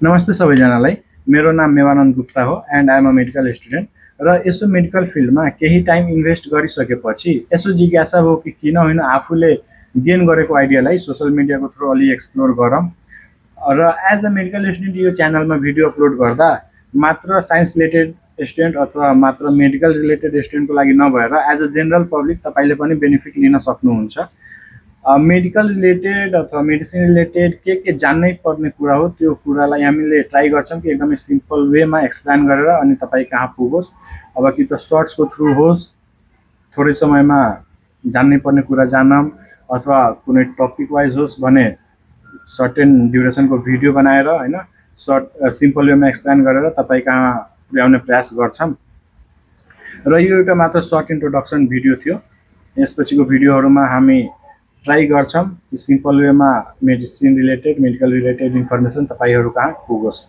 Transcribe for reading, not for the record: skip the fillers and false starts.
नमस्ते सबैजनालाई। मेरो नाम मेवानन्द गुप्ता हो and I am a medical student. र यसो मेडिकल फिल्डमा केही टाइम इन्भेस्ट गरिसकेपछि यसो जिज्ञासा भयो कि किन होइन आफूले गेन गरेको आइडियालाई सोसल मिडियाको थ्रु अलि एक्सप्लोर गरौँ। र एज अ मेडिकल स्टुडेन्ट यो च्यानलमा भिडियो अपलोड गर्दा मात्र साइन्स रिलेटेड स्टुडेन्ट अथवा मात्र मेडिकल रिलेटेड स्टुडेन्टको लागि नभएर एज अ जेनरल पब्लिक तपाईँले पनि बेनिफिट लिन सक्नुहुन्छ। मेडिकल रिलेटेड अथवा मेडिसिन रिलेटेड के जान्नै पर्ने कुरा हो त्यो कुरालाई हामीले ट्राई गर्छौँ कि एकदमै सिम्पल वेमा एक्सप्लेन गरेर अनि तपाईँ कहाँ पुगोस्। अब कि त सर्ट्सको थ्रु होस्, थोरै समयमा जान्नै पर्ने कुरा जानौँ, अथवा कुनै टपिक वाइज होस् भने सर्टेन ड्युरेसनको भिडियो बनाएर होइन सर्ट सिम्पल वेमा एक्सप्लेन गरेर तपाईँ कहाँ पुर्याउने प्रयास गर्छौँ। र यो एउटा मात्र सर्ट इन्ट्रोडक्सन भिडियो थियो। यसपछिको भिडियोहरूमा हामी ट्राई गर्छौँ कि सिम्पल वेमा medicine related medical related information तपाईँहरू कहाँ पुगोस्।